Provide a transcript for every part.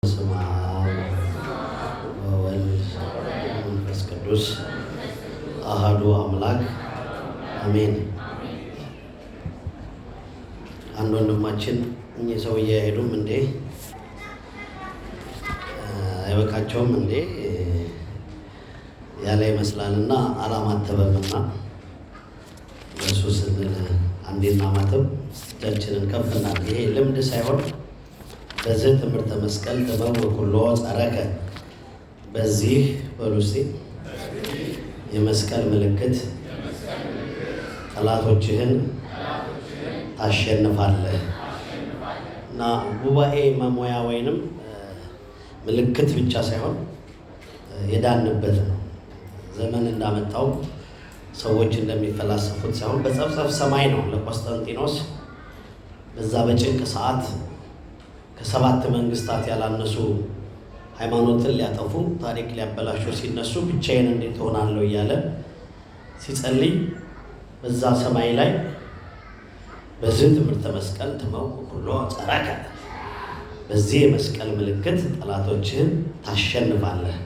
በስመ አብ ወወልድ ወመንፈስ ቅዱስ አሐዱ አምላክ አሜን። አንድ ወንድማችን እኚህ ሰውዬ አይሄዱም እንዴ አይበቃቸውም እንዴ ያለ ይመስላልና አላማተበምና እሱ ስንል አንዴና ማተብ እጃችንን ከፍ እናድርግ። ይሄ ልምድ ሳይሆን በዚህ ትምህርተ መስቀል ጥበብ ወኩሎ ጸረከ በዚህ በሉሲ የመስቀል ምልክት ጠላቶችህን ታሸንፋለህ እና ጉባኤ መሞያ ወይንም ምልክት ብቻ ሳይሆን የዳንበት ነው። ዘመን እንዳመጣው ሰዎች እንደሚፈላሰፉት ሳይሆን በጸፍጸፍ ሰማይ ነው። ለቆስጠንጢኖስ በዛ በጭንቅ ሰዓት ከሰባት መንግስታት ያላነሱ ሃይማኖትን ሊያጠፉ ታሪክ ሊያበላሹ ሲነሱ ብቻዬን እንዴት ሆናለሁ እያለ ሲጸልይ በዛ ሰማይ ላይ በዚህ ትምህርተ መስቀል ትመውቅ ሁሉ ጸረከ በዚህ የመስቀል ምልክት ጠላቶችህን ታሸንፋለህ።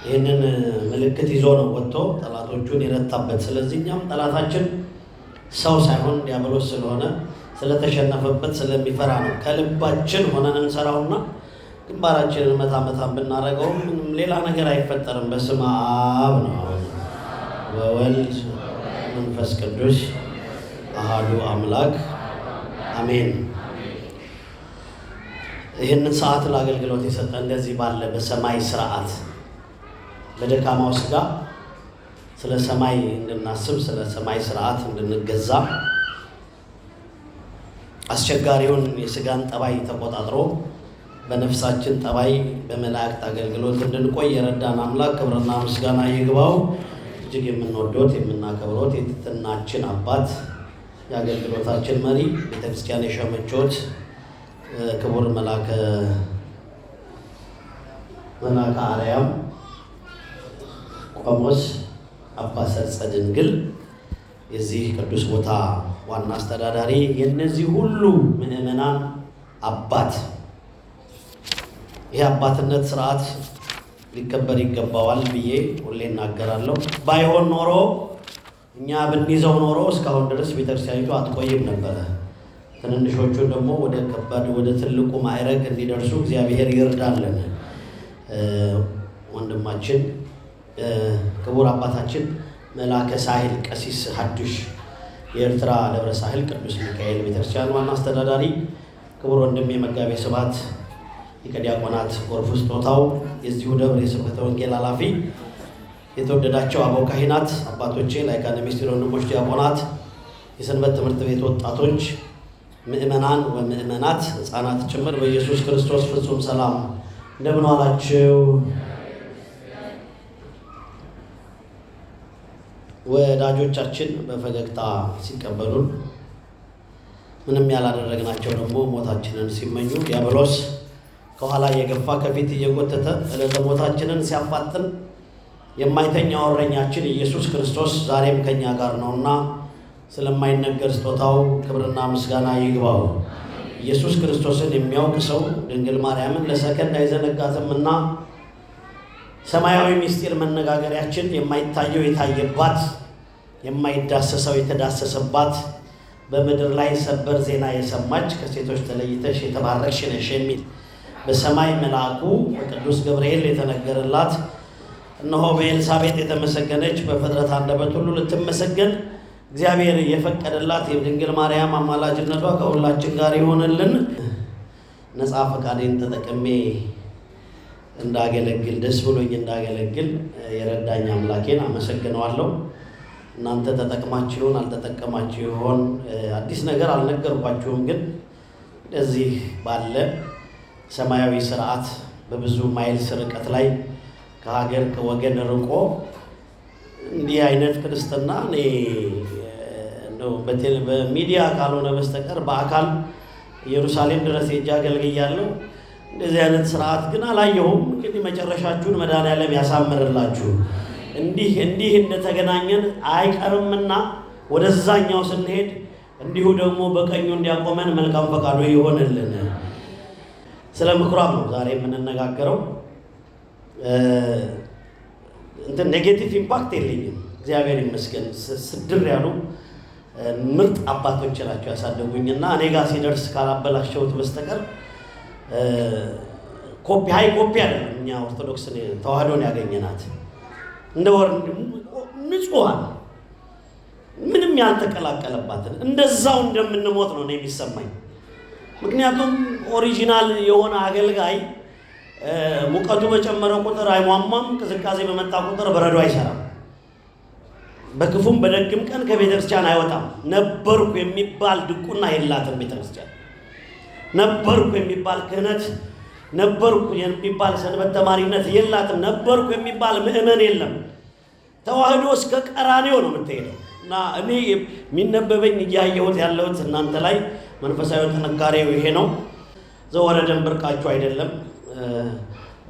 ይህንን ምልክት ይዞ ነው ወጥቶ ጠላቶቹን የረታበት። ስለዚህ እኛም ጠላታችን ሰው ሳይሆን ዲያብሎስ ስለሆነ ስለተሸነፈበት ስለሚፈራ ነው ከልባችን ሆነን እንሰራውና ግንባራችንን መታ ብናደርገው ምንም ሌላ ነገር አይፈጠርም። በስመ አብ ነው ወወልድ መንፈስ ቅዱስ አሐዱ አምላክ አሜን። ይህንን ሰዓት ለአገልግሎት የሰጠ እንደዚህ ባለ በሰማይ ስርዓት በደካማው ስጋ ስለ ሰማይ እንድናስብ ስለ ሰማይ ስርዓት እንድንገዛ አስቸጋሪውን የስጋን ጠባይ ተቆጣጥሮ በነፍሳችን ጠባይ በመላእክት አገልግሎት እንድንቆይ የረዳን አምላክ ክብርና ምስጋና ይግባው። እጅግ የምንወዶት የምናከብሮት የትሕትናችን አባት የአገልግሎታችን መሪ ቤተክርስቲያን የሸመቾት ክቡር መልአከ አርያም ቆሞስ አባ ሰርጸ ድንግል የዚህ ቅዱስ ቦታ ዋና አስተዳዳሪ የነዚህ ሁሉ ምዕመናን አባት፣ ይህ አባትነት ስርዓት ሊከበር ይገባዋል ብዬ ሁሌ እናገራለሁ። ባይሆን ኖሮ እኛ ብንይዘው ኖሮ እስካሁን ድረስ ቤተክርስቲያኒቱ አትቆይም ነበረ። ትንንሾቹን ደግሞ ወደ ከባድ ወደ ትልቁ ማዕረግ እንዲደርሱ እግዚአብሔር ይርዳልን። ወንድማችን ክቡር አባታችን መልአከ ሳህል ቀሲስ ሐዱሽ የኤርትራ ደብረ ሳህል ቅዱስ ሚካኤል ቤተክርስቲያን ዋና አስተዳዳሪ፣ ክቡር ወንድሜ መጋቤ ስብሐት ሊቀ ዲያቆናት ጎርፉ ስጦታው የዚሁ ደብር የስብከተ ወንጌል ኃላፊ፣ የተወደዳቸው አበው ካህናት አባቶቼ፣ ላይካነ ምስጢር ወንድሞች ዲያቆናት፣ የሰንበት ትምህርት ቤት ወጣቶች፣ ምእመናን ወምእመናት ሕፃናት ጭምር በኢየሱስ ክርስቶስ ፍጹም ሰላም እንደምን ዋላችሁ? ወዳጆቻችን በፈገግታ ሲቀበሉን ምንም ያላደረግናቸው ደግሞ ሞታችንን ሲመኙ ዲያብሎስ ከኋላ እየገፋ ከፊት እየጎተተ ዕለተ ሞታችንን ሲያፋጥን የማይተኛው እረኛችን ኢየሱስ ክርስቶስ ዛሬም ከኛ ጋር ነውና ስለማይነገር ስጦታው ክብርና ምስጋና ይግባው። ኢየሱስ ክርስቶስን የሚያውቅ ሰው ድንግል ማርያምን ለሰከንድ አይዘነጋትምና ሰማያዊ ምስጢር መነጋገሪያችን የማይታየው የታየባት የማይዳሰሰው የተዳሰሰባት በምድር ላይ ሰበር ዜና የሰማች ከሴቶች ተለይተሽ የተባረክሽ ነሽ የሚል በሰማይ መልአኩ በቅዱስ ገብርኤል የተነገረላት እነሆ በኤልሳቤጥ የተመሰገነች በፍጥረት አንደበት ሁሉ ልትመሰገን እግዚአብሔር የፈቀደላት የድንግል ማርያም አማላጅነቷ ከሁላችን ጋር ይሆንልን። ነፃ ፈቃዴን ተጠቅሜ እንዳገለግል ደስ ብሎኝ እንዳገለግል የረዳኝ አምላኬን አመሰግነዋለሁ። እናንተ ተጠቅማችሁን አልተጠቀማችሁ ይሆን አዲስ ነገር አልነገርኳችሁም፣ ግን እንደዚህ ባለ ሰማያዊ ስርዓት በብዙ ማይልስ ርቀት ላይ ከሀገር ከወገን ርቆ እንዲህ አይነት ክርስትና እኔ እንደው በሚዲያ ካልሆነ በስተቀር በአካል ኢየሩሳሌም ድረስ ሄጄ አገልግያለሁ። እንደዚህ አይነት ስርዓት ግን አላየሁም። እንግዲህ መጨረሻችሁን መድኃኔዓለም ያሳምርላችሁ። እንዲህ እንደተገናኘን አይቀርምና ወደዛኛው ስንሄድ እንዲሁ ደግሞ በቀኙ እንዲያቆመን መልካም ፈቃዱ ይሆንልን። ስለ ምኩራብ ነው ዛሬ የምንነጋገረው። ኔጌቲቭ ኢምፓክት የለኝም፣ እግዚአብሔር ይመስገን። ስድር ያሉ ምርጥ አባቶች ናቸው ያሳደጉኝና እኔ ጋር ሲደርስ ካላበላሸሁት በስተቀር ሃይ ኮፒ አይደለም። እኛ ኦርቶዶክስ ተዋህዶን ያገኘናት እንደ ወርድ ንጹሃን ምንም ያልተቀላቀለባትን እንደዛው እንደምንሞት ነው የሚሰማኝ። ምክንያቱም ኦሪጂናል የሆነ አገልጋይ ሙቀቱ በጨመረ ቁጥር አይሟሟም፣ ቅዝቃዜ በመጣ ቁጥር በረዶ አይሰራም፣ በክፉም በደግም ቀን ከቤተክርስቲያን አይወጣም። ነበርኩ የሚባል ድቁና የላትም ቤተክርስቲያን። ነበርኩ የሚባል ክህነት፣ ነበርኩ የሚባል ሰንበት ተማሪነት የላትም። ነበርኩ የሚባል ምእመን የለም። ተዋህዶ እስከ ቀራንዮ ነው የምትሄደው። እና እኔ የሚነበበኝ እያየሁት ያለሁት እናንተ ላይ መንፈሳዊ ጥንካሬው ይሄ ነው። ዘወረደን ብርቃችሁ አይደለም።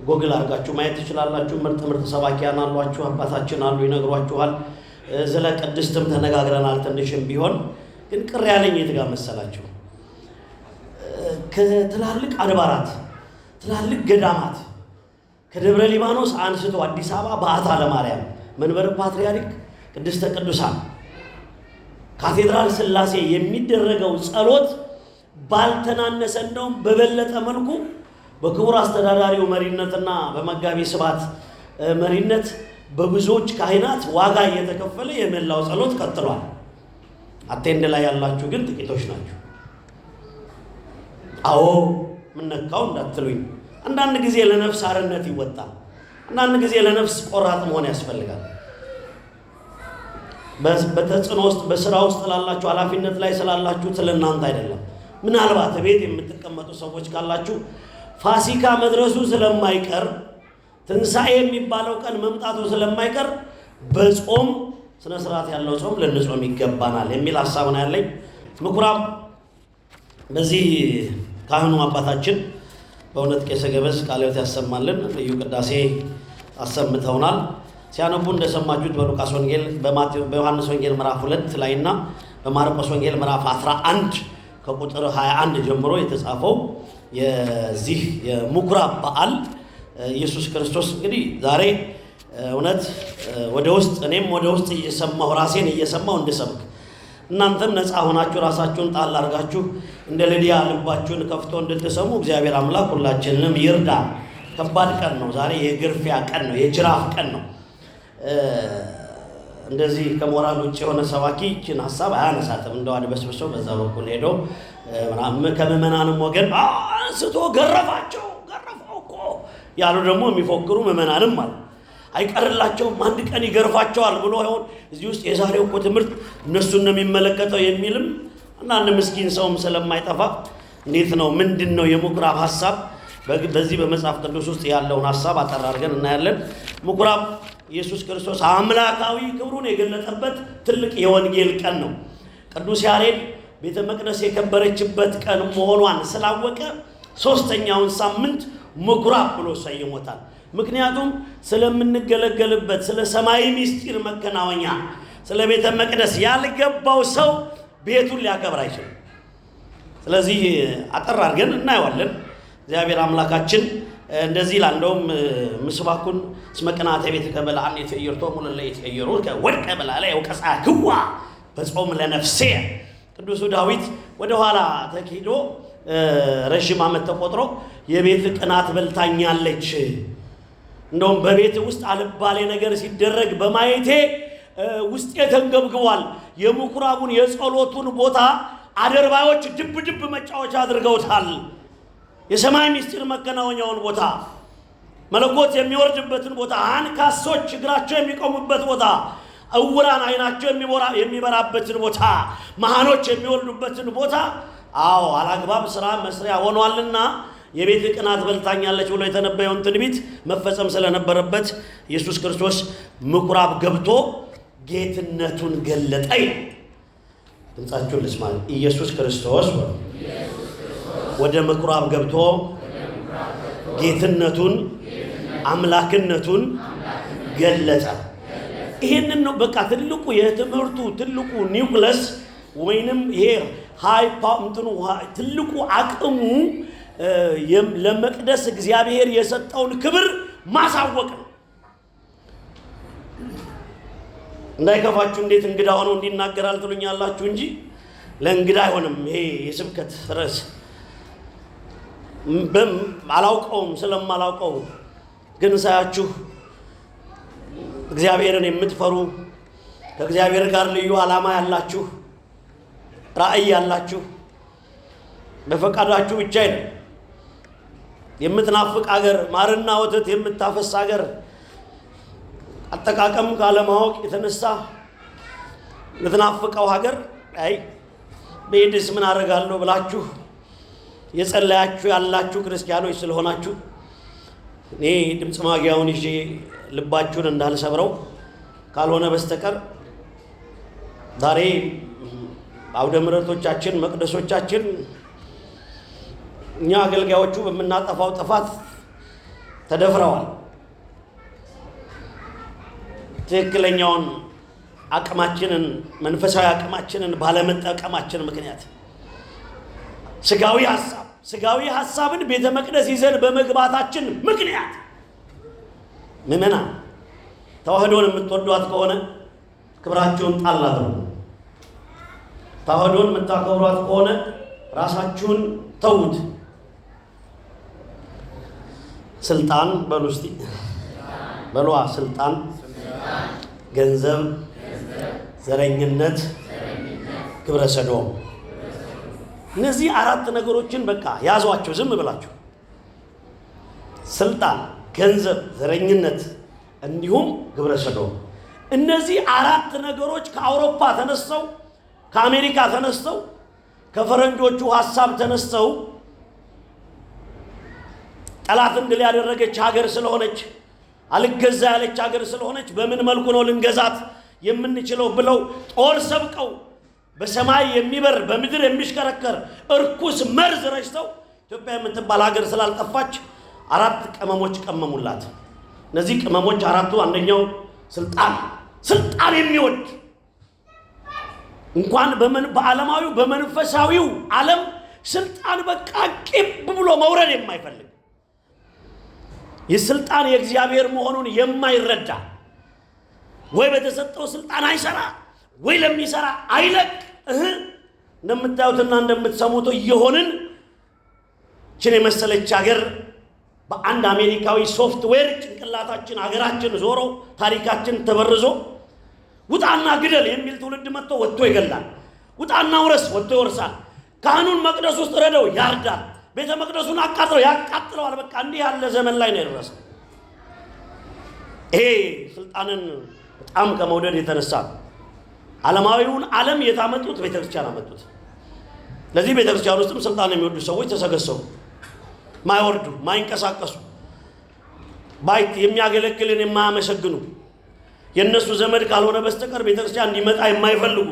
ጎግል አድርጋችሁ ማየት ትችላላችሁ። ምርጥ ሰባኪያን አሏችሁ፣ አባታችን አሉ፣ ይነግሯችኋል። ስለ ቅድስትም ተነጋግረናል ትንሽም ቢሆን። ግን ቅር ያለኝ የት ጋር መሰላችሁ? ከትላልቅ አድባራት ትላልቅ ገዳማት ከደብረ ሊባኖስ አንስቶ አዲስ አበባ በዓታ ለማርያም መንበረ ፓትርያርክ ቅድስተ ቅዱሳን ካቴድራል ሥላሴ የሚደረገው ጸሎት ባልተናነሰ እንደውም በበለጠ መልኩ በክቡር አስተዳዳሪው መሪነትና በመጋቢ ስብሐት መሪነት በብዙዎች ካህናት ዋጋ እየተከፈለ የመላው ጸሎት ቀጥሏል። አቴንድ ላይ ያላችሁ ግን ጥቂቶች ናቸው። አዎ ምን ነካው እንዳትሉኝ፣ አንዳንድ ጊዜ ለነፍስ አርነት ይወጣል። አንዳንድ ጊዜ ለነፍስ ቆራጥ መሆን ያስፈልጋል። በተጽዕኖ ውስጥ በስራ ውስጥ ላላችሁ ኃላፊነት ላይ ስላላችሁ ስለእናንተ አይደለም። ምናልባት ቤት የምትቀመጡ ሰዎች ካላችሁ ፋሲካ መድረሱ ስለማይቀር ትንሣኤ የሚባለው ቀን መምጣቱ ስለማይቀር በጾም ስነ ስርዓት ያለው ጾም ልንጾም ይገባናል የሚል ሐሳብ ነው ያለኝ። ምኩራብ በዚህ ካህኑ አባታችን በእውነት ቄሰ ገበዝ ቃለ ሕይወት ያሰማልን፣ ልዩ ቅዳሴ አሰምተውናል። ሲያነቡ እንደሰማችሁት በሉቃስ ወንጌል፣ በዮሐንስ ወንጌል ምዕራፍ 2 ላይና በማርቆስ ወንጌል ምዕራፍ 11 ከቁጥር 21 ጀምሮ የተጻፈው የዚህ የምኩራብ በዓል ኢየሱስ ክርስቶስ እንግዲህ ዛሬ እውነት ወደ ውስጥ እኔም ወደ ውስጥ እየሰማሁ ራሴን እየሰማሁ እንድሰብክ እናንተም ነፃ ሆናችሁ ራሳችሁን ጣል አድርጋችሁ እንደ ልድያ ልባችሁን ከፍቶ እንድትሰሙ እግዚአብሔር አምላክ ሁላችንንም ይርዳ። ከባድ ቀን ነው ዛሬ፣ የግርፊያ ቀን ነው፣ የጅራፍ ቀን ነው። እንደዚህ ከሞራል ውጭ የሆነ ሰባኪ ይህችን ሀሳብ አያነሳትም። እንደው አድበስብሶ በዛ በኩል ሄዶ ከምዕመናንም ወገን አንስቶ ገረፈው እኮ ያሉ ደግሞ የሚፎክሩ ምዕመናንም አሉ። አይቀርላቸውም፣ አንድ ቀን ይገርፋቸዋል ብሎ ይሆን እዚህ ውስጥ የዛሬው እኮ ትምህርት እነሱን ነው የሚመለከተው የሚልም አንዳንድ ምስኪን ሰውም ስለማይጠፋ እንዴት ነው ምንድን ነው የምኩራብ ሀሳብ? በዚህ በመጽሐፍ ቅዱስ ውስጥ ያለውን ሀሳብ አጠር አድርገን እናያለን። ምኩራብ ኢየሱስ ክርስቶስ አምላካዊ ክብሩን የገለጠበት ትልቅ የወንጌል ቀን ነው። ቅዱስ ያሬድ ቤተ መቅደስ የከበረችበት ቀን መሆኗን ስላወቀ ሶስተኛውን ሳምንት ምኩራብ ብሎ ሰይሞታል። ምክንያቱም ስለምንገለገልበት ስለ ሰማይ ምስጢር መከናወኛ ስለ ቤተ መቅደስ ያልገባው ሰው ቤቱን ሊያከብር አይችልም። ስለዚህ አጠር አድርገን እናየዋለን። እግዚአብሔር አምላካችን እንደዚህ ይላል። እንደውም ምስባኩን እስመ ቅንዓተ ቤትከ በለዓኒ ይትዕይርቶሙ ለእለ ይትዕይሩ ወድቀ በላዕለ ወቀጽዐ ክዋ በጾም ለነፍሴ። ቅዱሱ ዳዊት ወደ ኋላ ተኪዶ ረዥም ዓመት ተቆጥሮ የቤት ቅናት በልታኛለች፣ እንደውም በቤት ውስጥ አልባሌ ነገር ሲደረግ በማየቴ ውስጤ ተንገብግቧል። የምኩራቡን የጸሎቱን ቦታ አደርባዮች ድብ መጫወቻ አድርገውታል። የሰማይ ምስጢር መከናወኛውን ቦታ፣ መለኮት የሚወርድበትን ቦታ፣ አንካሶች እግራቸው የሚቆሙበት ቦታ፣ እውራን አይናቸው የሚበራበትን ቦታ፣ መሃኖች የሚወልዱበትን ቦታ አላግባብ ስራ መስሪያ ሆኗልና የቤት ቅናት በልታኛለች ብሎ የተነበየውን ትንቢት መፈጸም ስለነበረበት ኢየሱስ ክርስቶስ ምኩራብ ገብቶ ጌትነቱን ገለጠ። ድምጻችሁን ልስማ። ኢየሱስ ክርስቶስ ወደ ምኩራብ ገብቶ ጌትነቱን አምላክነቱን ገለጸ። ይሄንን ነው በቃ ትልቁ የትምህርቱ ትልቁ ኒውክለስ ወይንም ይሄ ትልቁ አቅሙ ለመቅደስ እግዚአብሔር የሰጠውን ክብር ማሳወቅ ነው። እንዳይከፋችሁ እንዴት እንግዳ ሆኖ እንዲናገራል ትሉኛላችሁ እንጂ ለእንግዳ አይሆንም። ይሄ የስብከት ርዕስ አላውቀውም፣ ስለማላውቀው ግን ሳያችሁ እግዚአብሔርን የምትፈሩ ከእግዚአብሔር ጋር ልዩ ዓላማ ያላችሁ ራእይ ያላችሁ በፈቃዳችሁ ብቻ አይደል የምትናፍቅ ሀገር ማርና ወተት የምታፈስ ሀገር አጠቃቀም ካለማወቅ የተነሳ የምትናፍቀው ሀገር አይ በሄድስ ምን አደርጋለሁ ብላችሁ የጸለያችሁ ያላችሁ ክርስቲያኖች ስለሆናችሁ እኔ ድምፅ ማጊያውን ይዤ ልባችሁን እንዳልሰብረው ካልሆነ በስተቀር ዛሬ አውደ ምሕረቶቻችን መቅደሶቻችን እኛ አገልጋዮቹ በምናጠፋው ጥፋት ተደፍረዋል። ትክክለኛውን አቅማችንን መንፈሳዊ አቅማችንን ባለመጠቀማችን ምክንያት ስጋዊ ሐሳብን ቤተ መቅደስ ይዘን በመግባታችን ምክንያት ምእመናን ተዋህዶን የምትወዷት ከሆነ ክብራችሁን ጣል አድርጉ። ተዋህዶን የምታከብሯት ከሆነ ራሳችሁን ተውት። ስልጣን በሉ እስቲ በሏ። ስልጣን፣ ገንዘብ፣ ዘረኝነት፣ ግብረ ሰዶም፣ እነዚህ አራት ነገሮችን በቃ ያዟቸው ዝም ብላችሁ። ስልጣን፣ ገንዘብ፣ ዘረኝነት እንዲሁም ግብረ ሰዶም። እነዚህ አራት ነገሮች ከአውሮፓ ተነስተው ከአሜሪካ ተነስተው ከፈረንጆቹ ሐሳብ ተነስተው ጠላትን ድል ያደረገች ሀገር ስለሆነች አልገዛ ያለች ሀገር ስለሆነች በምን መልኩ ነው ልንገዛት የምንችለው ብለው ጦር ሰብቀው በሰማይ የሚበር በምድር የሚሽከረከር እርኩስ መርዝ ረጭተው ኢትዮጵያ የምትባል ሀገር ስላልጠፋች አራት ቅመሞች ቀመሙላት። እነዚህ ቅመሞች አራቱ አንደኛው ስልጣን የሚወድ እንኳን በዓለማዊው በመንፈሳዊው ዓለም ስልጣን በቃ ቂብ ብሎ መውረድ የማይፈልግ የስልጣን የእግዚአብሔር መሆኑን የማይረዳ ወይ በተሰጠው ስልጣን አይሰራ ወይ ለሚሰራ አይለቅ እንደምታዩትና እንደምትሰሙት እየሆንን ችን የመሰለች ሀገር በአንድ አሜሪካዊ ሶፍትዌር ጭንቅላታችን ሀገራችን ዞሮ ታሪካችን ተበርዞ ውጣና ግደል የሚል ትውልድ መጥቶ ወጥቶ ይገላል። ውጣና ውረስ ወጥቶ ይወርሳል። ካህኑን መቅደስ ውስጥ ረደው ያርዳል። ቤተ መቅደሱን አቃጥለው ያቃጥለዋል። በቃ እንዲህ ያለ ዘመን ላይ ነው የደረሰው። ይሄ ስልጣንን በጣም ከመውደድ የተነሳ ዓለማዊውን ዓለም የታመጡት ቤተክርስቲያን አመጡት። ለዚህ ቤተክርስቲያን ውስጥም ስልጣን የሚወዱ ሰዎች ተሰገሰቡ። ማይወርዱ ማይንቀሳቀሱ ባይት የሚያገለግልን የማያመሰግኑ የነሱ ዘመድ ካልሆነ በስተቀር ቤተክርስቲያን እንዲመጣ የማይፈልጉ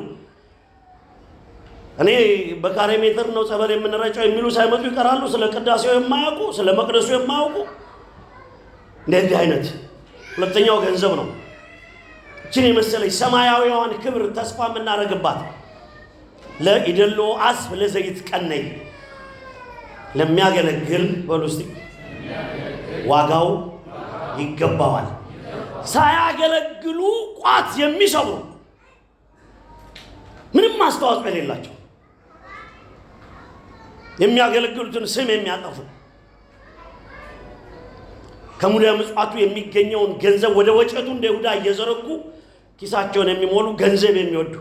እኔ በካሬ ሜትር ነው ጸበል የምንረጨው የሚሉ ሳይመጡ ይቀራሉ። ስለ ቅዳሴው የማያውቁ ስለ መቅደሱ የማያውቁ እንደዚህ አይነት። ሁለተኛው ገንዘብ ነው። እችን የመሰለች ሰማያዊዋን ክብር ተስፋ የምናደርግባት ለኢደሎ አስብ ለዘይት ቀነይ ለሚያገለግል በሉ እስቲ ዋጋው ይገባዋል። ሳያገለግሉ ቋት የሚሰብሩ ምንም አስተዋጽኦ የሌላቸው የሚያገለግሉትን ስም የሚያጠፉ ከሙዳየ ምጽዋቱ የሚገኘውን ገንዘብ ወደ ወጨቱ እንደ ይሁዳ እየዘረጉ ኪሳቸውን የሚሞሉ ገንዘብ የሚወዱ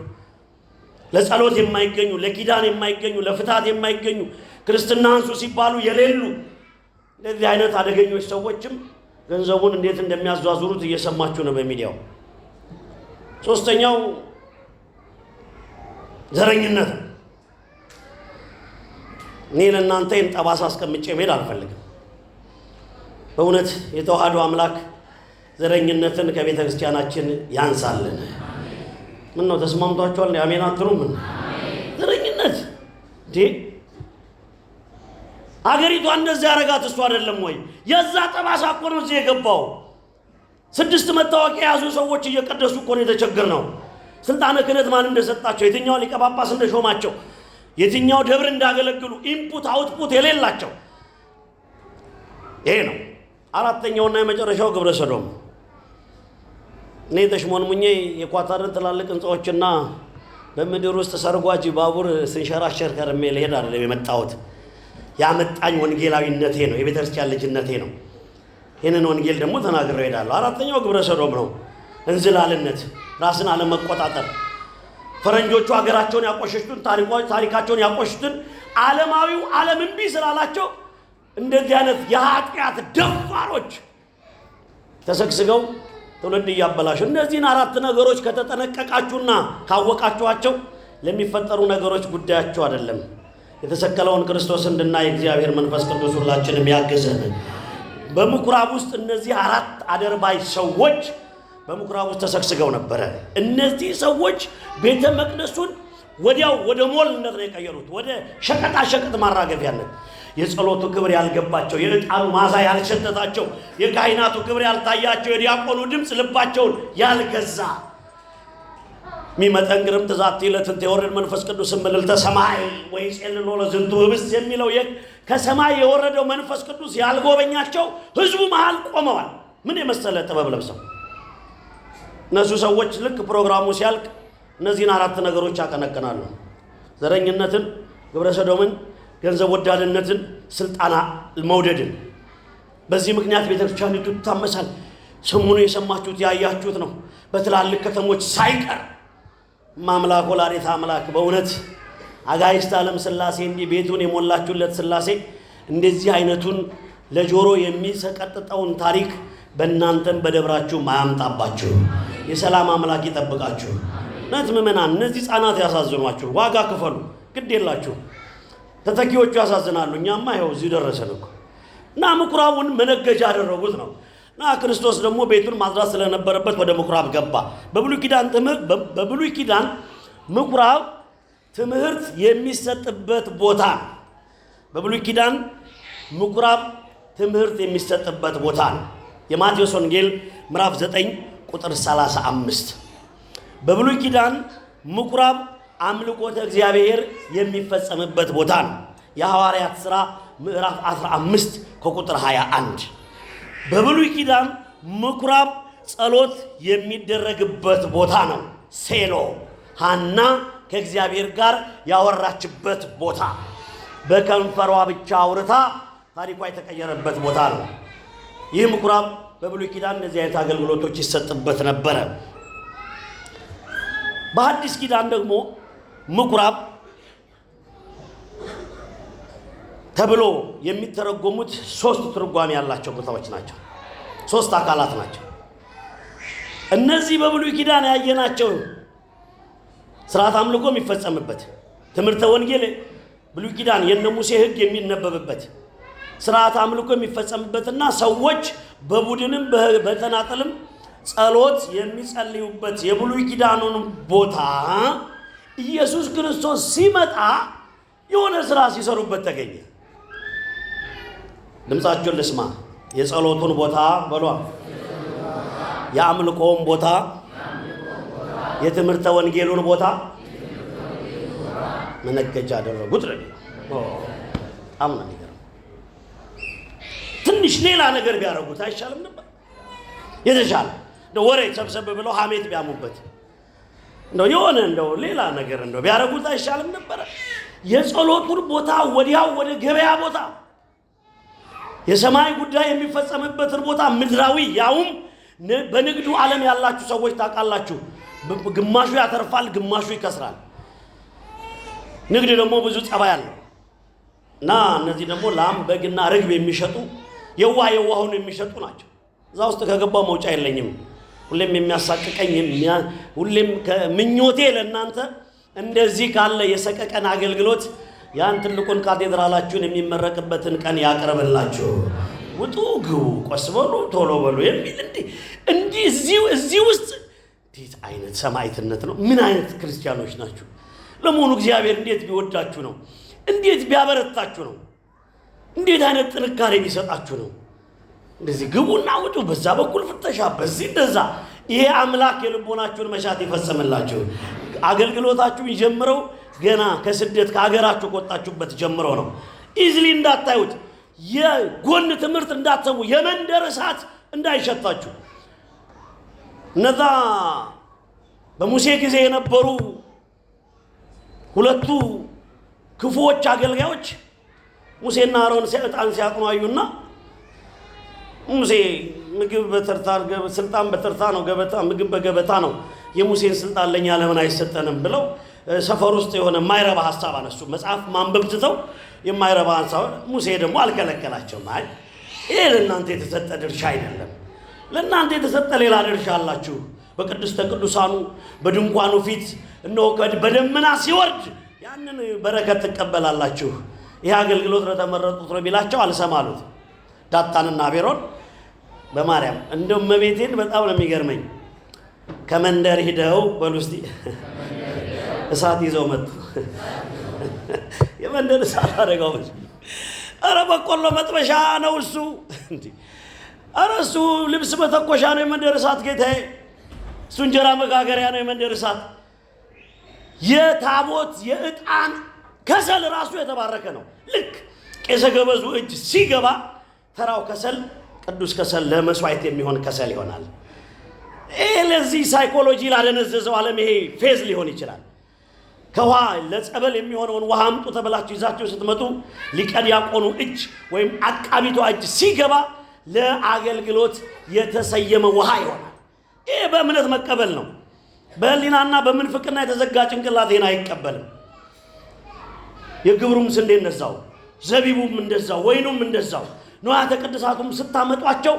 ለጸሎት የማይገኙ ለኪዳን የማይገኙ ለፍታት የማይገኙ ክርስትና አንሱ ሲባሉ የሌሉ እንደዚህ አይነት አደገኞች ሰዎችም ገንዘቡን እንዴት እንደሚያዟዙሩት እየሰማችሁ ነው በሚዲያው። ሶስተኛው ዘረኝነት። እኔ ለእናንተ ጠባሳ አስቀምጬ መሄድ አልፈልግም። በእውነት የተዋህዶ አምላክ ዘረኝነትን ከቤተ ክርስቲያናችን ያንሳልን። ምን ነው ተስማምቷችኋል? አሜን አትሉም? ዘረኝነት እንዴ አገሪቷ እንደዚህ ያረጋት እሱ አይደለም ወይ? የዛ ጠባሳ እኮ ነው እዚህ የገባው። 6 መታወቂያ ያዙ ሰዎች እየቀደሱ እኮ ነው የተቸገርነው። ስልጣነ ክህነት ማን እንደሰጣቸው፣ የትኛው ሊቀ ጳጳስ እንደሾማቸው፣ የትኛው ደብር እንዳገለግሉ ኢንፑት አውትፑት የሌላቸው ይሄ ነው። አራተኛውና የመጨረሻው ግብረ ሰዶም። እኔ ተሽሞንሙኜ የኳታርን ትላልቅ ህንጻዎችና በምድር ውስጥ ሰርጓጅ ባቡር ስንሸራሸር ከርሜ ልሄድ አይደለም የመጣሁት። ያመጣኝ ወንጌላዊነቴ ነው፣ የቤተክርስቲያን ልጅነቴ ነው። ይህንን ወንጌል ደግሞ ተናግሬ እሄዳለሁ። አራተኛው ግብረ ሰዶም ነው። እንዝላልነት፣ ራስን አለመቆጣጠር። ፈረንጆቹ ሀገራቸውን ያቆሸሹትን ታሪካቸውን ያቆሸሹትን ዓለማዊው ዓለም እምቢ ስላላቸው እንደዚህ አይነት የኃጢአት ደፋሮች ተሰግስገው ትውልድ እያበላሹ። እነዚህን አራት ነገሮች ከተጠነቀቃችሁና ካወቃችኋቸው ለሚፈጠሩ ነገሮች ጉዳያቸው አይደለም። የተሰቀለውን ክርስቶስ እንድናይ እግዚአብሔር መንፈስ ቅዱስ ሁላችንም ያግዘን። በምኩራብ ውስጥ እነዚህ አራት አደርባይ ሰዎች በምኩራብ ውስጥ ተሰግስገው ነበረ። እነዚህ ሰዎች ቤተ መቅደሱን ወዲያው ወደ ሞልነት ነው የቀየሩት፣ ወደ ሸቀጣ ሸቀጥ ማራገፊያነት። የጸሎቱ ክብር ያልገባቸው፣ የዕጣኑ ማዛ ያልሸተታቸው፣ የካህናቱ ክብር ያልታያቸው፣ የዲያቆኑ ድምፅ ልባቸውን ያልገዛ ሚመጠንግርም ትዛቲ ለትንት የወረድ መንፈስ ቅዱስ ምልዕልተ ሰማይ ወይ ጼልሎ ለዝንቱ ህብስት የሚለው ከሰማይ የወረደው መንፈስ ቅዱስ ያልጎበኛቸው ህዝቡ መሃል ቆመዋል። ምን የመሰለ ጥበብ ለብሰው እነሱ ሰዎች ልክ ፕሮግራሙ ሲያልቅ እነዚህን አራት ነገሮች ያቀነቅናሉ። ዘረኝነትን፣ ግብረ ሰዶምን፣ ገንዘብ ወዳድነትን፣ ስልጣና መውደድን። በዚህ ምክንያት ቤተክርስቲያኒቱ ትታመሳል። ሰሞኑን የሰማችሁት ያያችሁት ነው። በትላልቅ ከተሞች ሳይቀር ማምላክ ወላዲተ አምላክ በእውነት አጋዕዝተ ዓለም ሥላሴ እንዲህ ቤቱን የሞላችሁለት ሥላሴ እንደዚህ አይነቱን ለጆሮ የሚሰቀጥጠውን ታሪክ በእናንተም በደብራችሁ ማያምጣባችሁ። የሰላም አምላክ ይጠብቃችሁ። ነት ምእመናን፣ እነዚህ ሕፃናት ያሳዝኗችሁ፣ ዋጋ ክፈሉ፣ ግድ የላችሁ። ተተኪዎቹ ያሳዝናሉ። እኛማ ይኸው እዚህ ደረሰን እኮ። እና ምኩራቡን መነገጃ ያደረጉት ነው። እና ክርስቶስ ደግሞ ቤቱን ማጽዳት ስለነበረበት ወደ ምኩራብ ገባ። በብሉይ ኪዳን ምኩራብ ትምህርት የሚሰጥበት ቦታ ነው። በብሉይ ኪዳን ምኩራብ ትምህርት የሚሰጥበት ቦታ ነው። የማቴዎስ ወንጌል ምዕራፍ 9 ቁጥር 35። በብሉይ ኪዳን ምኩራብ አምልኮተ እግዚአብሔር የሚፈጸምበት ቦታ ነው። የሐዋርያት ሥራ ምዕራፍ 15 ከቁጥር 21። በብሉይ ኪዳን ምኩራብ ጸሎት የሚደረግበት ቦታ ነው። ሴሎ ሐና ከእግዚአብሔር ጋር ያወራችበት ቦታ፣ በከንፈሯ ብቻ አውርታ ታሪኳ የተቀየረበት ቦታ ነው። ይህ ምኩራብ በብሉይ ኪዳን እንደዚህ አይነት አገልግሎቶች ይሰጥበት ነበረ። በሐዲስ ኪዳን ደግሞ ምኩራብ ተብሎ የሚተረጎሙት ሶስት ትርጓሜ ያላቸው ቦታዎች ናቸው። ሶስት አካላት ናቸው። እነዚህ በብሉይ ኪዳን ያየናቸው ስርዓት አምልኮ የሚፈጸምበት፣ ትምህርተ ወንጌል ብሉይ ኪዳን የነ ሙሴ ሕግ የሚነበብበት፣ ስርዓት አምልኮ የሚፈጸምበትና ሰዎች በቡድንም በተናጠልም ጸሎት የሚጸልዩበት የብሉይ ኪዳኑን ቦታ ኢየሱስ ክርስቶስ ሲመጣ የሆነ ስራ ሲሰሩበት ተገኘ። ድምጻቸውን ልስማ። የጸሎቱን ቦታ በሏ፣ የአምልኮውን ቦታ፣ የትምህርተ ወንጌሉን ቦታ መነገጃ አደረጉት። በጣም ነው የሚገርም። ትንሽ ሌላ ነገር ቢያደርጉት አይሻልም ነበር? የተሻለ ወሬ ሰብሰብ ብለው ሐሜት ቢያሙበት የሆነ ሌላ ነገር ቢያደርጉት አይሻልም ነበር? የጸሎቱን ቦታ ወዲያው ወደ ገበያ ቦታ፣ የሰማይ ጉዳይ የሚፈጸምበትን ቦታ ምድራዊ፣ ያውም በንግዱ ዓለም ያላችሁ ሰዎች ታውቃላችሁ፣ ግማሹ ያተርፋል፣ ግማሹ ይከስራል። ንግድ ደግሞ ብዙ ጸባይ አለው እና እነዚህ ደግሞ ላም፣ በግና ርግብ የሚሸጡ የዋሁን የሚሸጡ ናቸው። እዛ ውስጥ ከገባው መውጫ የለኝም። ሁሌም የሚያሳቅቀኝ ሁሌም ከምኞቴ ለእናንተ እንደዚህ ካለ የሰቀቀን አገልግሎት ያን ትልቁን ካቴድራላችሁን የሚመረቅበትን ቀን ያቀርብላችሁ። ውጡ፣ ግቡ፣ ቆስ በሉ፣ ቶሎ በሉ የሚል እንዲህ እዚህ ውስጥ እንዴት አይነት ሰማዕትነት ነው! ምን አይነት ክርስቲያኖች ናችሁ? ለመሆኑ እግዚአብሔር እንዴት ቢወዳችሁ ነው? እንዴት ቢያበረታችሁ ነው? እንዴት አይነት ጥንካሬ ቢሰጣችሁ ነው? እንደዚህ ግቡና ውጡ፣ በዛ በኩል ፍተሻ፣ በዚህ እንደዛ። ይሄ አምላክ የልቦናችሁን መሻት ይፈጽምላችሁ። አገልግሎታችሁ ይጀምረው ገና ከስደት ከሀገራችሁ ቆጣችሁበት ጀምሮ ነው። ኢዝሊ እንዳታዩት። የጎን ትምህርት እንዳትሰሙ፣ የመንደር እሳት እንዳይሸታችሁ። እነዛ በሙሴ ጊዜ የነበሩ ሁለቱ ክፉዎች አገልጋዮች ሙሴና አሮን ዕጣን ሲያጥኑ አዩና ሙሴ ምግብ በተርታ ስልጣን በተርታ ነው፣ ገበታ ምግብ በገበታ ነው፣ የሙሴን ስልጣን ለኛ ለምን አይሰጠንም ብለው ሰፈር ውስጥ የሆነ የማይረባ ሐሳብ አነሱ። መጽሐፍ ማንበብ ትተው የማይረባ ሐሳብ። ሙሴ ደግሞ አልከለከላቸውም። አይ ይሄ ለእናንተ የተሰጠ ድርሻ አይደለም፣ ለእናንተ የተሰጠ ሌላ ድርሻ አላችሁ። በቅድስተ ቅዱሳኑ በድንኳኑ ፊት እነሆ በደመና ሲወርድ ያንን በረከት ትቀበላላችሁ። ይህ አገልግሎት ለተመረጡት ነው ቢላቸው አልሰማሉት። ዳታንና አቤሮን በማርያም እንደው መቤቴን በጣም ነው የሚገርመኝ። ከመንደር ሂደው በሉ እስቲ እሳት ይዘው መጡ። የመንደር እሳት አደረገው። ኧረ በቆሎ መጥበሻ ነው እሱ እንዴ! ኧረ እሱ ልብስ መተኮሻ ነው የመንደር እሳት ጌታዬ። እሱ እንጀራ መጋገሪያ ነው የመንደር እሳት። የታቦት የዕጣን ከሰል ራሱ የተባረከ ነው። ልክ ቄሰ ገበዙ እጅ ሲገባ ተራው ከሰል ቅዱስ ከሰል ለመስዋዕት የሚሆን ከሰል ይሆናል። ይሄ ለዚህ ሳይኮሎጂ ላደነዘዘው ዓለም ይሄ ፌዝ ሊሆን ይችላል። ከውሃ ለጸበል የሚሆነውን ውሃ አምጡ ተብላችሁ ይዛችሁ ስትመጡ ሊቀ ዲያቆኑ እጅ ወይም አቃቢቷ እጅ ሲገባ ለአገልግሎት የተሰየመ ውሃ ይሆናል። ይሄ በእምነት መቀበል ነው። በህሊናና በምንፍቅና የተዘጋ ጭንቅላት ይሄን አይቀበልም። የግብሩም ስንዴ እንደዛው፣ ዘቢቡም እንደዛው፣ ወይኑም እንደዛው። ንዋያተ ቅድሳቱም ስታመጧቸው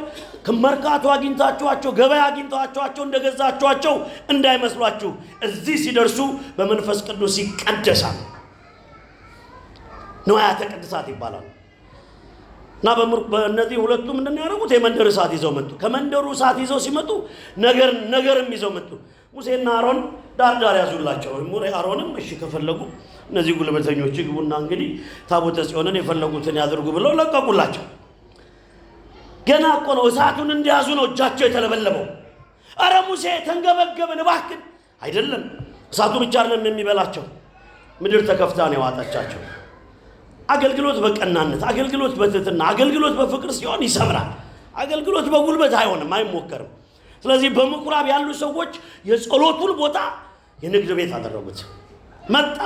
ከመርካቶ አግኝታችኋቸው ገበያ አግኝታችኋቸው እንደገዛችኋቸው እንዳይመስሏችሁ። እዚህ ሲደርሱ በመንፈስ ቅዱስ ይቀደሳል። ንዋያተ ቅድሳት ይባላል። እና በእነዚህ ሁለቱ ምንድን ነው ያደረጉት? የመንደር እሳት ይዘው መጡ። ከመንደሩ እሳት ይዘው ሲመጡ ነገርም ይዘው መጡ። ሙሴና አሮን ዳር ያዙላቸው። አሮንም እሺ ከፈለጉ እነዚህ ጉልበተኞች ግቡና እንግዲህ ታቦተ ጽዮንን የፈለጉትን ያድርጉ ብለው ለቀቁላቸው። ገና እኮ ነው እሳቱን እንዲያዙ ነው እጃቸው የተለበለበው። አረ ሙሴ ተንገበገብን እባክን። አይደለም እሳቱ ብቻ አይደለም የሚበላቸው፣ ምድር ተከፍታ ነው ያዋጣቻቸው። አገልግሎት በቀናነት፣ አገልግሎት በትህትና፣ አገልግሎት በፍቅር ሲሆን ይሰምራል። አገልግሎት በጉልበት አይሆንም፣ አይሞከርም። ስለዚህ በምኩራብ ያሉ ሰዎች የጸሎቱን ቦታ የንግድ ቤት አደረጉት። መጣ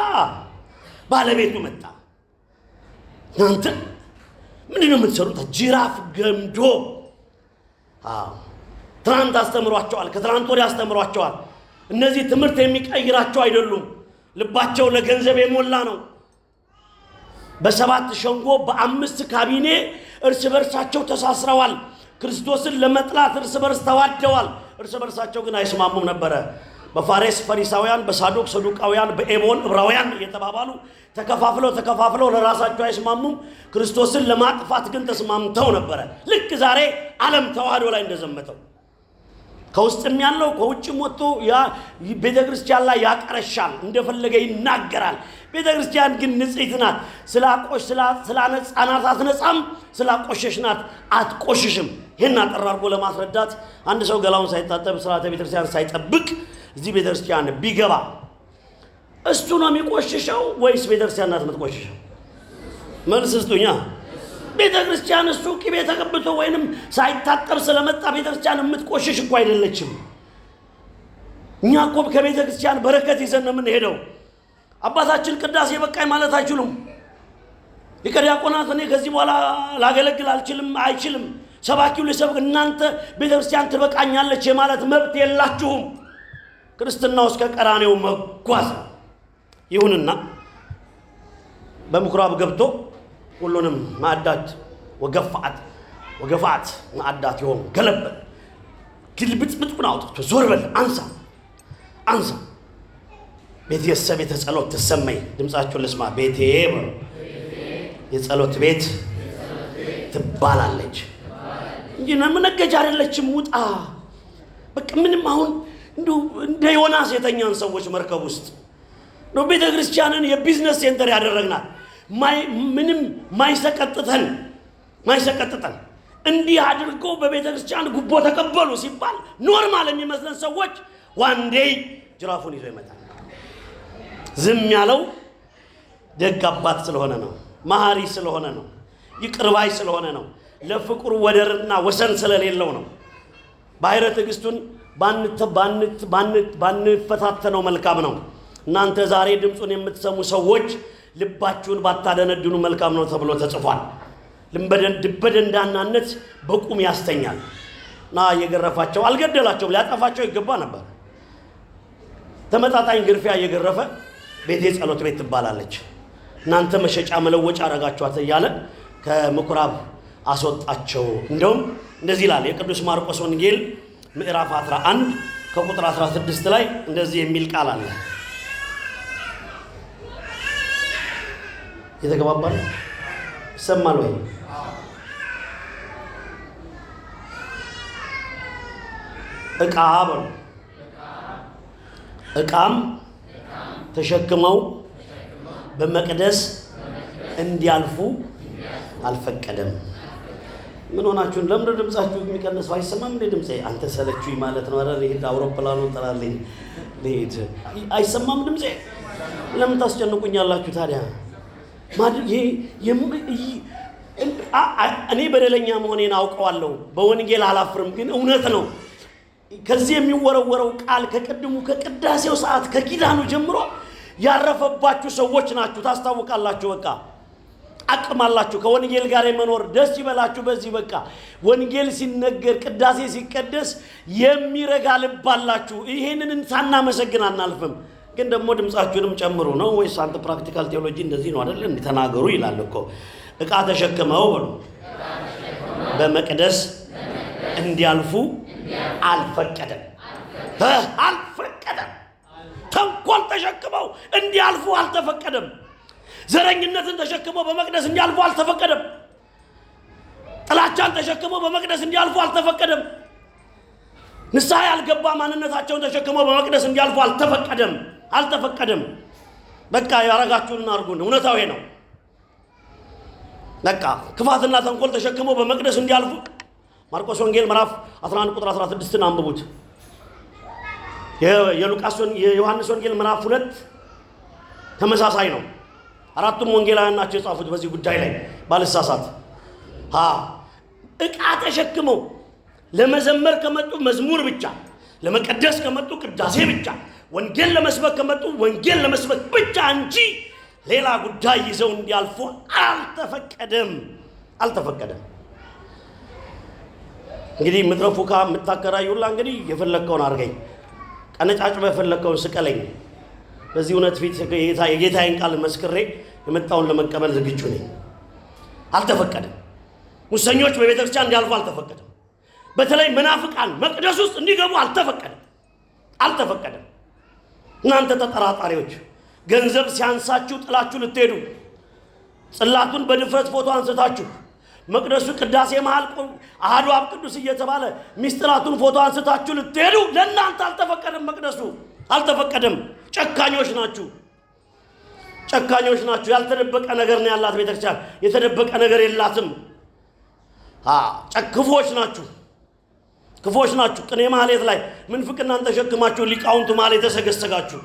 ባለቤቱ መጣ። እናንተ ምንድን ነው የምትሰሩት? ጅራፍ ገምዶ። ትናንት አስተምሯቸዋል፣ ከትናንት ወዲያ አስተምሯቸዋል። እነዚህ ትምህርት የሚቀይራቸው አይደሉም። ልባቸው ለገንዘብ የሞላ ነው። በ7 ሸንጎ በ5 ካቢኔ እርስ በርሳቸው ተሳስረዋል። ክርስቶስን ለመጥላት እርስ በርስ ተዋደዋል። እርስ በርሳቸው ግን አይስማሙም ነበረ። በፋሬስ ፈሪሳውያን፣ በሳዶቅ ሰዱቃውያን፣ በኤቦን ዕብራውያን እየተባባሉ ተከፋፍለው ለራሳቸው አይስማሙም። ክርስቶስን ለማጥፋት ግን ተስማምተው ነበረ። ልክ ዛሬ ዓለም ተዋህዶ ላይ እንደዘመተው ከውስጥም ያለው ከውጭም ወጥቶ ቤተክርስቲያን ላይ ያቀረሻል፣ እንደፈለገ ይናገራል። ቤተክርስቲያን ግን ንጽሕት ናት። ስላነጻናት አትነጻም፣ ስላቆሸሽናት አትቆሽሽም። ይህን አጠራርጎ ለማስረዳት አንድ ሰው ገላውን ሳይታጠብ ስርዓተ ቤተክርስቲያን ሳይጠብቅ እዚህ ቤተክርስቲያን ቢገባ እሱ ነው የሚቆሽሸው ወይስ ቤተክርስቲያን ናት የምትቆሽሸው? መልስ ስጡኛ። ቤተክርስቲያን እሱ ቅቤ ተቀብቶ ወይንም ሳይታጠብ ስለመጣ ቤተክርስቲያን የምትቆሽሽ እኮ አይደለችም። እኛ እኮ ከቤተክርስቲያን በረከት ይዘን ነው የምንሄደው። አባታችን ቅዳሴ በቃኝ ማለት አይችሉም። ሊቀ ዲያቆናት እኔ ከዚህ በኋላ ላገለግል አይችልም። ሰባኪው ሊሰብክ፣ እናንተ ቤተክርስቲያን ትበቃኛለች የማለት መብት የላችሁም። ክርስትናው እስከ ቀራኔው መጓዝ። ይሁንና በምኩራብ ገብቶ ሁሉንም ማዕዳት ወገፋት ማዕዳት ይሆኑ ገለበጥ፣ ግልብጥብጡን አውጥቶ ዞር በል አንሳ ቤት የሰቤተ ጸሎት ተሰማይ። ድምጻችሁን ልስማ። ቤቴ የጸሎት ቤት ትባላለች እንጂ ነመነገጃ አይደለችም። ውጣ በቃ ምንም። አሁን እንደ ዮናስ የተኛን ሰዎች መርከብ ውስጥ ነው ቤተ ክርስቲያንን የቢዝነስ ሴንተር ያደረግናት። ምንም ማይሰቀጥተን እንዲህ አድርገው በቤተ ክርስቲያን ጉቦ ተቀበሉ ሲባል ኖርማል የሚመስለን ሰዎች ዋንዴ ጅራፉን ይዞ ይመጣል። ዝም ያለው ደግ አባት ስለሆነ ነው፣ መሐሪ ስለሆነ ነው። ይቅርባይ ስለሆነ ነው። ለፍቅሩ ወደርና ወሰን ስለሌለው ነው። ባሕረ ትዕግስቱን ባንፈታተነው መልካም ነው። እናንተ ዛሬ ድምፁን የምትሰሙ ሰዎች ልባችሁን ባታደነድኑ መልካም ነው ተብሎ ተጽፏል። ልበደንዳናነት በቁም ያስተኛል እና እየገረፋቸው አልገደላቸውም፣ ሊያጠፋቸው ይገባ ነበር። ተመጣጣኝ ግርፊያ እየገረፈ ቤቴ ጸሎት ቤት ትባላለች፣ እናንተ መሸጫ መለወጫ አረጋችኋት እያለ ከምኩራብ አስወጣቸው። እንደውም እንደዚህ ይላል የቅዱስ ማርቆስ ወንጌል ምዕራፍ 11 ከቁጥር 16 ላይ እንደዚህ የሚል ቃል አለ። የተገባባል ይሰማል ወይ? ዕቃም ተሸክመው በመቅደስ እንዲያልፉ አልፈቀደም። ምን ሆናችሁን? ለምን ድምጻችሁ የሚቀንሰው? አይሰማም እንዴ ድምጼ? አንተ ሰለችሁኝ ማለት ነው። አረ ልሂድ፣ አውሮፕላኑን ጥራልኝ ልሂድ። አይሰማም ድምጼ? ለምን ታስጨንቁኛላችሁ ታዲያ? እኔ በደለኛ መሆኔን አውቀዋለሁ፣ በወንጌል አላፍርም። ግን እውነት ነው። ከዚህ የሚወረወረው ቃል ከቅድሙ ከቅዳሴው ሰዓት ከኪዳኑ ጀምሮ ያረፈባችሁ ሰዎች ናችሁ። ታስታውቃላችሁ። በቃ አቅም አላችሁ ከወንጌል ጋር የመኖር። ደስ ይበላችሁ በዚህ። በቃ ወንጌል ሲነገር ቅዳሴ ሲቀደስ የሚረጋ ልብ አላችሁ። ይሄንን ሳናመሰግን አናልፍም። ግን ደግሞ ድምጻችሁንም ጨምሩ ነው ወይስ? አንተ ፕራክቲካል ቴዎሎጂ እንደዚህ ነው አይደል? እንተናገሩ ይላል እኮ። ዕቃ ተሸክመው በመቅደስ እንዲያልፉ አልፈቀደም። ተንኮል ተሸክመው እንዲያልፉ አልተፈቀደም። ዘረኝነትን ተሸክመው በመቅደስ እንዲያልፉ አልተፈቀደም። ጥላቻን ተሸክመው በመቅደስ እንዲያልፉ አልተፈቀደም። ንስሐ ያልገባ ማንነታቸውን ተሸክመው በመቅደስ እንዲያልፉ አልተፈቀደም። በቃ ያረጋችሁን አርጉን። እውነታው ነው። በቃ ክፋትና ተንኮል ተሸክመው በመቅደስ እንዲያልፉ ማርቆስ ወንጌል ምዕራፍ 11 ቁጥር 16ን አንብቡት። የዮሐንስ ወንጌል ምዕራፍ 2 ተመሳሳይ ነው። አራቱም ወንጌላውያን ናቸው የጻፉት በዚህ ጉዳይ ላይ ባልሳሳት። ዕቃ ተሸክመው ለመዘመር ከመጡ መዝሙር ብቻ፣ ለመቀደስ ከመጡ ቅዳሴ ብቻ፣ ወንጌል ለመስበክ ከመጡ ወንጌል ለመስበክ ብቻ እንጂ ሌላ ጉዳይ ይዘው እንዲያልፉ አልተፈቀደም። እንግዲህ ምትረፉካ የምታከራዩላ እንግዲህ የፈለከውን አርገኝ፣ ቀነጫጭበ የፈለከውን ስቀለኝ። በዚህ እውነት ፊት የጌታዬን ቃል መስክሬ የመጣውን ለመቀበል ዝግጁ ነኝ። አልተፈቀደም። ሙሰኞች በቤተክርስቲያን እንዲያልፉ አልተፈቀደም። በተለይ መናፍቃን መቅደስ ውስጥ እንዲገቡ አልተፈቀደም። እናንተ ተጠራጣሪዎች ገንዘብ ሲያንሳችሁ ጥላችሁ ልትሄዱ፣ ጽላቱን በድፍረት ፎቶ አንስታችሁ መቅደሱ ቅዳሴ መሃል አሐዱ አብ ቅዱስ እየተባለ ሚስጥራቱን ፎቶ አንስታችሁ ልትሄዱ ለእናንተ አልተፈቀደም። መቅደሱ አልተፈቀደም። ጨካኞች ናችሁ። ያልተደበቀ ነገር ነው ያላት ቤተክርስቲያን። የተደበቀ ነገር የላትም። ክፎች ናችሁ። ቅኔ ማህሌት ላይ ምንፍቅናን ተሸክማችሁ ሊቃውንቱ ማህሌት የተሰገሰጋችሁ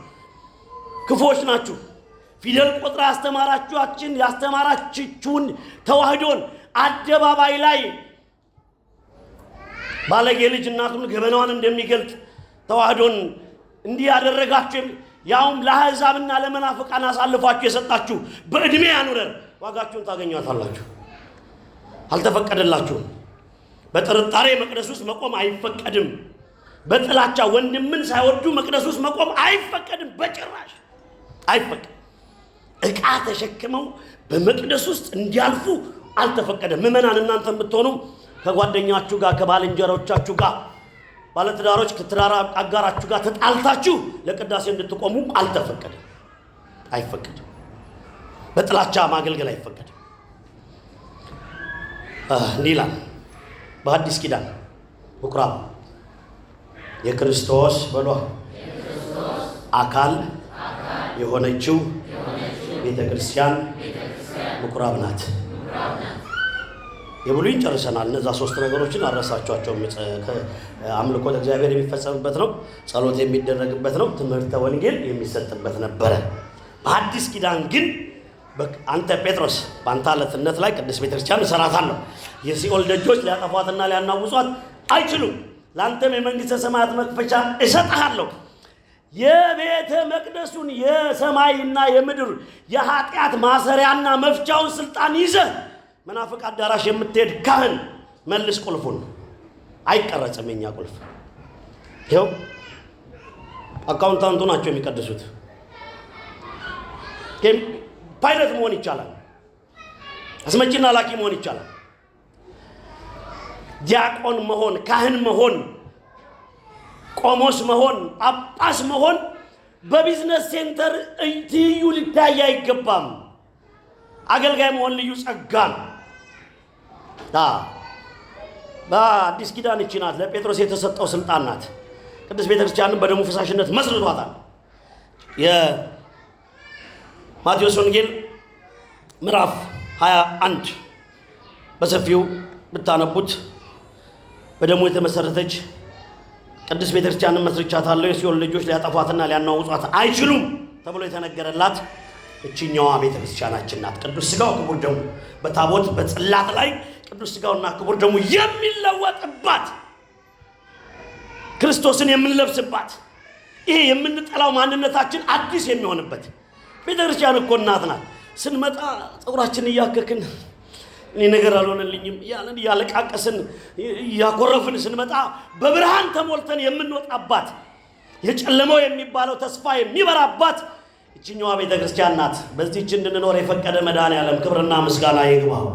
ክፎች ናችሁ። ፊደል ቆጥራ ያስተማራችሁን ተዋህዶን አደባባይ ላይ ባለጌ ልጅ እናቱን ገበናዋን እንደሚገልጥ ተዋህዶን እንዲህ ያደረጋችሁ፣ ያውም ለአሕዛብና ለመናፍቃን አሳልፋችሁ የሰጣችሁ በእድሜ ያኑረን፣ ዋጋችሁን ታገኟታላችሁ። አልተፈቀደላችሁም። በጥርጣሬ መቅደስ ውስጥ መቆም አይፈቀድም። በጥላቻ ወንድምን ሳይወዱ መቅደስ ውስጥ መቆም አይፈቀድም። በጭራሽ አይፈቀድም። ዕቃ ተሸክመው በመቅደስ ውስጥ እንዲያልፉ አልተፈቀደም። ምእመናን እናንተ የምትሆኑ ከጓደኛችሁ ጋር ከባልንጀሮቻችሁ ጋር ባለትዳሮች ከትዳር አጋራችሁ ጋር ተጣልታችሁ ለቅዳሴ እንድትቆሙ አልተፈቀደም። አይፈቀድም። በጥላቻ ማገልገል አይፈቀድም። እንዲህ ይላል በአዲስ ኪዳን ምኩራብ የክርስቶስ በሏ አካል የሆነችው ቤተ ክርስቲያን ምኩራብ ናት። የብሉይን ጨርሰናል። እነዛ ሶስት ነገሮችን አረሳቸዋቸውም። አምልኮ ለእግዚአብሔር የሚፈጸምበት ነው፣ ጸሎት የሚደረግበት ነው፣ ትምህርተ ወንጌል የሚሰጥበት ነበረ። በአዲስ ኪዳን ግን አንተ ጴጥሮስ በአንተ አለትነት ላይ ቅድስት ቤተክርስቲያን እሰራታለሁ፣ የሲኦል ደጆች ሊያጠፏትና ሊያናውጿት አይችሉም፣ ለአንተም የመንግሥተ ሰማያት መክፈቻ እሰጥሃለሁ። የቤተ መቅደሱን የሰማይና የምድር የኃጢአት ማሰሪያና መፍቻውን ስልጣን ይዘህ መናፍቅ አዳራሽ የምትሄድ ካህን መልስ ቁልፉን። አይቀረጽም የኛ ቁልፍ። ይኸው አካውንታንቱ ናቸው የሚቀድሱት። ፓይለት መሆን ይቻላል፣ አስመጪና ላኪ መሆን ይቻላል፣ ዲያቆን መሆን፣ ካህን መሆን፣ ቆሞስ መሆን፣ ጳጳስ መሆን በቢዝነስ ሴንተር ትይዩ ሊታይ አይገባም። አገልጋይ መሆን ልዩ ጸጋ ነው። በአዲስ ኪዳን እቺ ናት ለጴጥሮስ የተሰጠው ስልጣን ናት። ቅድስት ቤተክርስቲያንን በደሙ ፈሳሽነት መስርቷታል። የማቴዎስ ወንጌል ምዕራፍ 21 በሰፊው ብታነቡት በደሙ የተመሰረተች ቅድስት ቤተክርስቲያንን መስርቻታለሁ፣ የሲኦል ልጆች ሊያጠፏትና ሊያናውጿት አይችሉም ተብሎ የተነገረላት እቺኛዋ ቤተክርስቲያናችን ናት። ቅዱስ ሥጋው ክቡር ደሙ በታቦት በጽላት ላይ ቅዱስ ሥጋውና ክቡር ደሙ የሚለወጥባት፣ ክርስቶስን የምንለብስባት፣ ይሄ የምንጠላው ማንነታችን አዲስ የሚሆንበት ቤተክርስቲያን እኮ እናት ናት። ስንመጣ ፀጉራችን እያከክን እኔ ነገር አልሆነልኝም ያለን ያለቃቀስን ያኮረፍን ስንመጣ በብርሃን ተሞልተን የምንወጣባት፣ የጨለመው የሚባለው ተስፋ የሚበራባት እቺኛዋ ቤተክርስቲያን ናት። በዚህች እንድንኖር የፈቀደ መድኃኔዓለም ክብርና ምስጋና ይግባው።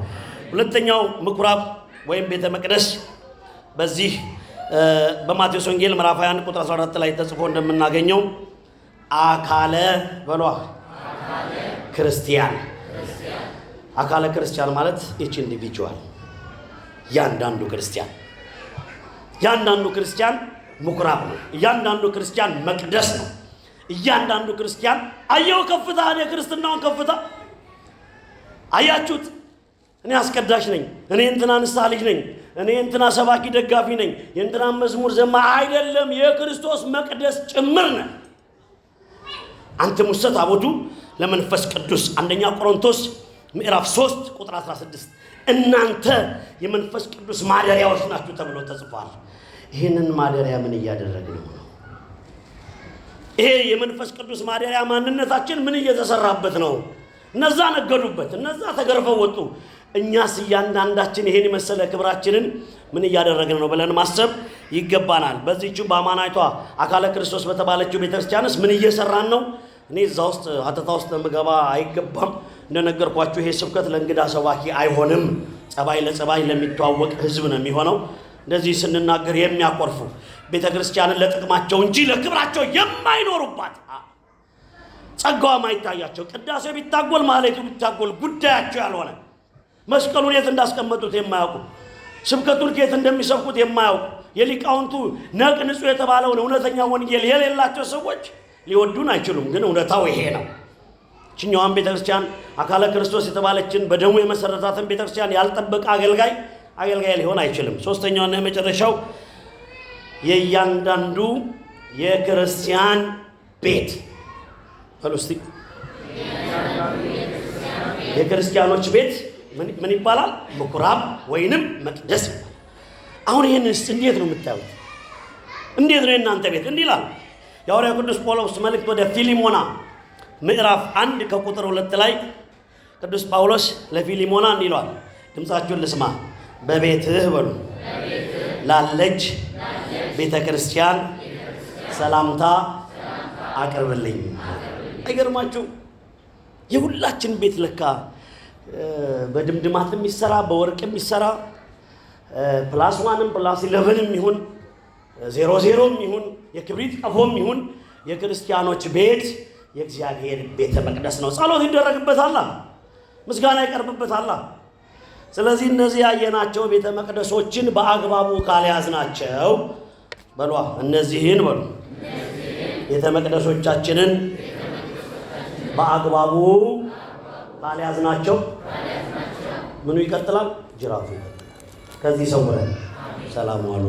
ሁለተኛው ምኩራብ ወይም ቤተ መቅደስ በዚህ በማቴዎስ ወንጌል ምዕራፍ 21 ቁጥር 14 ላይ ተጽፎ እንደምናገኘው አካለ በሏ ክርስቲያን። አካለ ክርስቲያን ማለት each individual ያንዳንዱ ክርስቲያን ምኩራብ ነው። ያንዳንዱ ክርስቲያን መቅደስ ነው። ያንዳንዱ ክርስቲያን አየው ከፍታ የክርስትናውን ከፍታ አያችሁት። እኔ አስቀዳሽ ነኝ፣ እኔ እንትና ንስሐ ልጅ ነኝ፣ እኔ እንትና ሰባኪ ደጋፊ ነኝ፣ የእንትና መዝሙር ዘማ አይደለም፣ የክርስቶስ መቅደስ ጭምር ነህ። አንተም ውስጥ ታቦቱ ለመንፈስ ቅዱስ አንደኛ ቆሮንቶስ ምዕራፍ 3 ቁጥር 16 እናንተ የመንፈስ ቅዱስ ማደሪያዎች ናችሁ ተብሎ ተጽፏል። ይህንን ማደሪያ ምን እያደረግን ነው? ይሄ የመንፈስ ቅዱስ ማደሪያ ማንነታችን ምን እየተሰራበት ነው? እነዛ ነገዱበት፣ እነዛ ተገርፈው ወጡ። እኛስ እያንዳንዳችን ይሄን የመሰለ ክብራችንን ምን እያደረግን ነው ብለን ማሰብ ይገባናል። በዚህች በአማናይቷ አካለ ክርስቶስ በተባለችው ቤተክርስቲያንስ ምን እየሰራን ነው? እኔ እዛ ውስጥ ሀተታ ውስጥ ለምገባ አይገባም። እንደነገርኳችሁ ይሄ ስብከት ለእንግዳ ሰባኪ አይሆንም። ጸባይ ለጸባይ ለሚተዋወቅ ህዝብ ነው የሚሆነው። እንደዚህ ስንናገር የሚያቆርፉ ቤተክርስቲያንን ለጥቅማቸው እንጂ ለክብራቸው የማይኖሩባት፣ ጸጋዋ ማይታያቸው፣ ቅዳሴ ቢታጎል ማህሌቱ ቢታጎል ጉዳያቸው ያልሆነ፣ መስቀሉን የት እንዳስቀመጡት የማያውቁ፣ ስብከቱን ከየት እንደሚሰብኩት የማያውቁ፣ የሊቃውንቱ ነቅ ንጹህ የተባለውን እውነተኛ ወንጌል የሌላቸው ሰዎች ሊወዱን አይችሉም። ግን እውነታው ይሄ ነው። እችኛዋን ቤተክርስቲያን አካለ ክርስቶስ የተባለችን በደሙ የመሰረታትን ቤተክርስቲያን ያልጠበቀ አገልጋይ ሊሆን አይችልም። ሶስተኛውና የመጨረሻው የእያንዳንዱ የክርስቲያን ቤት ፈሉስቲ የክርስቲያኖች ቤት ምን ይባላል? ምኩራብ ወይንም መቅደስ። አሁን ይሄንስ እንዴት ነው የምታዩት? እንዴት ነው የእናንተ ቤት? እንዲህ ይላል የሐዋርያው ቅዱስ ጳውሎስ መልእክት ወደ ፊሊሞና ምዕራፍ 1 ከቁጥር 2 ላይ ቅዱስ ጳውሎስ ለፊሊሞና እንዲህ ይለዋል። ድምጻችሁን ልስማ። በቤትህ በሉ ላለች ቤተ ክርስቲያን ሰላምታ አቅርብልኝ። አይገርማችሁ? የሁላችን ቤት ለካ በድምድማት የሚሰራ በወርቅ የሚሰራ ፕላስ 1 ፕላስ 11 ይሁን 00 ይሁን የክብሪት ቀፎም ይሁን የክርስቲያኖች ቤት የእግዚአብሔር ቤተ መቅደስ ነው። ጸሎት ይደረግበታል፣ ምስጋና ይቀርብበታል። ስለዚህ እነዚህ ያየናቸው ቤተ መቅደሶችን በአግባቡ ካልያዝናቸው በሏ እነዚህን በሉ ቤተ መቅደሶቻችንን በአግባቡ ካልያዝናቸው ምኑ ይቀጥላል? ጅራፉ። ከዚህ ሰውረን ሰላም ዋሉ።